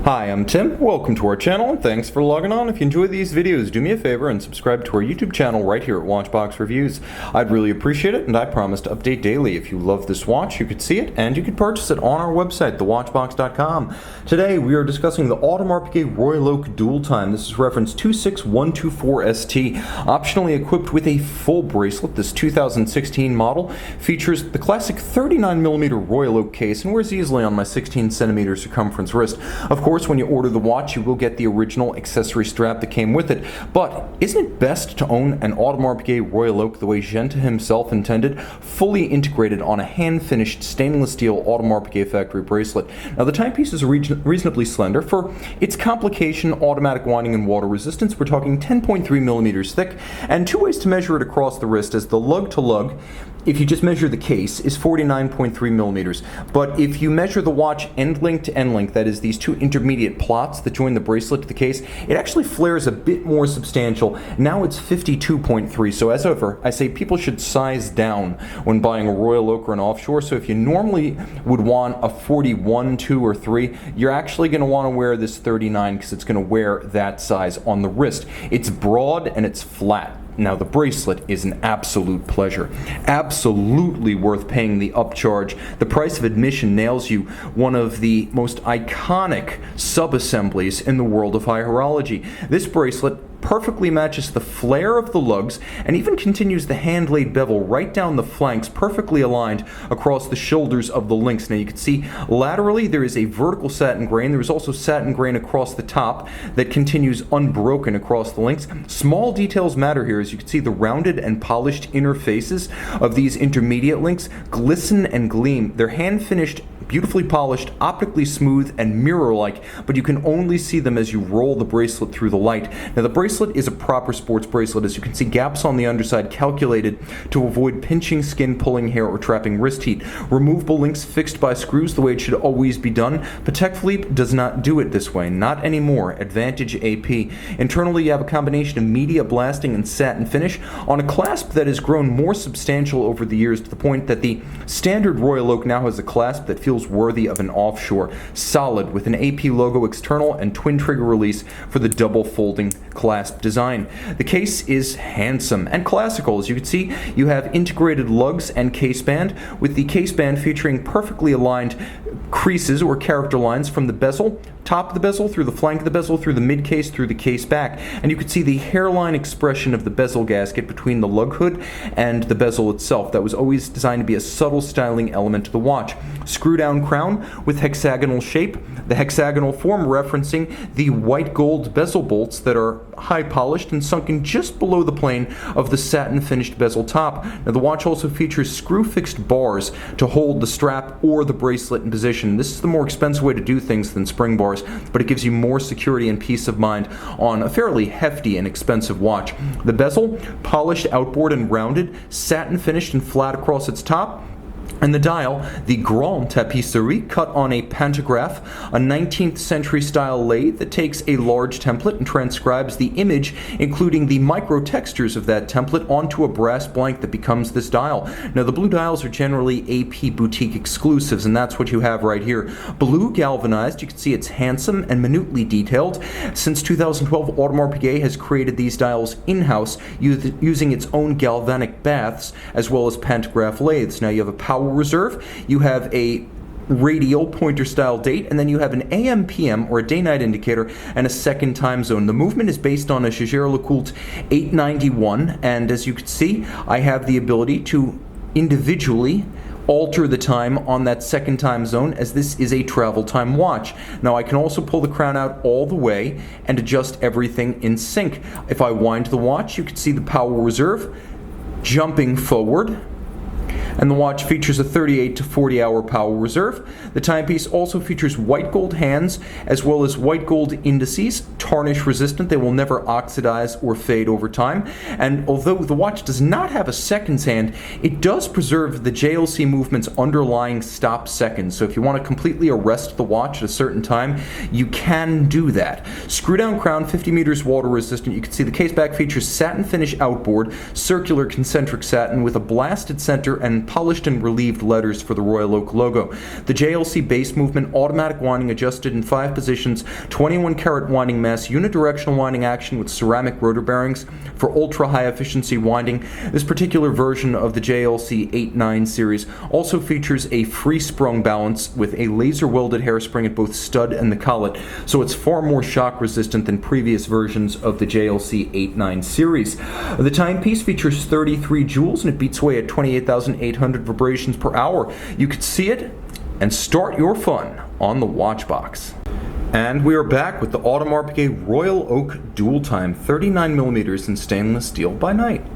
Hi, I'm Tim. Welcome to our channel, and thanks for logging on. If you enjoy these videos, do me a favor and subscribe to our YouTube channel right here at Watchbox Reviews. I'd really appreciate it, and I promise to update daily. If you love this watch, you could see it, and you could purchase it on our website, thewatchbox.com. Today, we are discussing the Audemars Piguet Royal Oak Dual Time. This is reference 26124ST. Optionally equipped with a full bracelet, this 2016 model features the classic 39mm Royal Oak case and wears easily on my 16cm circumference wrist. Of course, when you order the watch, you will get the original accessory strap that came with it. But isn't it best to own an Audemars Piguet Royal Oak the way Gente himself intended, fully integrated on a hand-finished stainless steel Audemars Piguet factory bracelet? Now, the timepiece is reasonably slender. For its complication, automatic winding, and water resistance, we're talking 10.3 millimeters thick, and two ways to measure it across the wrist, as the lug-to-lug, if you just measure the case, is 49.3 millimeters. But if you measure the watch end link to end link, that is these two intermediate plots that join the bracelet to the case, it actually flares a bit more substantial. Now it's 52.3. So as ever, I say people should size down when buying a Royal Oak or an offshore. So if you normally would want a 41, 2, or 3, you're actually going to want to wear this 39 because it's going to wear that size on the wrist. It's broad and it's flat. Now, the bracelet is an absolute pleasure. Absolutely worth paying the upcharge. The price of admission nails you one of the most iconic sub-assemblies in the world of high horology. This bracelet perfectly matches the flare of the lugs and even continues the hand-laid bevel right down the flanks, perfectly aligned across the shoulders of the links. Now you can see laterally there is a vertical satin grain. There is also satin grain across the top that continues unbroken across the links. Small details matter here. As you can see, the rounded and polished inner faces of these intermediate links glisten and gleam. They're hand-finished, beautifully polished, optically smooth, and mirror-like, but you can only see them as you roll the bracelet through the light. Now, the bracelet is a proper sports bracelet. As you can see, gaps on the underside calculated to avoid pinching skin, pulling hair, or trapping wrist heat. Removable links fixed by screws the way it should always be done. Patek Philippe does not do it this way. Not anymore. Advantage AP. Internally, you have a combination of media blasting and satin finish on a clasp that has grown more substantial over the years, to the point that the standard Royal Oak now has a clasp that feels worthy of an offshore. Solid, with an AP logo external and twin trigger release for the double folding clasp design. The case is handsome and classical. As you can see, you have integrated lugs and case band, with the case band featuring perfectly aligned creases or character lines from the bezel, top of the bezel, through the flank of the bezel, through the mid case, through the case back. And you can see the hairline expression of the bezel gasket between the lug hood and the bezel itself. That was always designed to be a subtle styling element to the watch. Screw down crown with hexagonal shape, the hexagonal form referencing the white gold bezel bolts that are high polished and sunken just below the plane of the satin finished bezel top. Now, the watch also features screw fixed bars to hold the strap or the bracelet in position. This is the more expensive way to do things than spring bars, but it gives you more security and peace of mind on a fairly hefty and expensive watch. The bezel, polished outboard and rounded, satin finished and flat across its top. And the dial, the grande tapisserie, cut on a pantograph, a 19th century style lathe that takes a large template and transcribes the image, including the micro textures of that template, onto a brass blank that becomes this dial. Now, the blue dials are generally AP boutique exclusives, and that's what you have right here. Blue galvanized, you can see it's handsome and minutely detailed. Since 2012, Audemars Piguet has created these dials in-house using its own galvanic baths as well as pantograph lathes. Now, you have a power reserve, you have a radial pointer style date, and then you have an AM PM or a day-night indicator and a second time zone. The movement is based on a Jaeger-LeCoultre 891, and as you can see, I have the ability to individually alter the time on that second time zone, as this is a travel time watch. Now, I can also pull the crown out all the way and adjust everything in sync. If I wind the watch, you can see the power reserve jumping forward, and the watch features a 38 to 40 hour power reserve. The timepiece also features white gold hands as well as white gold indices, tarnish resistant. They will never oxidize or fade over time. And although the watch does not have a seconds hand, it does preserve the JLC movement's underlying stop seconds. So if you want to completely arrest the watch at a certain time, you can do that. Screw down crown, 50 meters water resistant. You can see the case back features satin finish outboard, circular concentric satin with a blasted center and and polished and relieved letters for the Royal Oak logo. The JLC base movement, automatic winding adjusted in 5 positions, 21 karat winding mass, unidirectional winding action with ceramic rotor bearings for ultra high efficiency winding. This particular version of the JLC 89 series also features a free sprung balance with a laser welded hairspring at both stud and the collet, so it's far more shock resistant than previous versions of the JLC 89 series. The timepiece features 33 jewels and it beats away at 28,800 vibrations per hour. You could see it and start your fun on the watch box. And we are back with the Audemars Piguet Royal Oak dual time 39mm in stainless steel by night.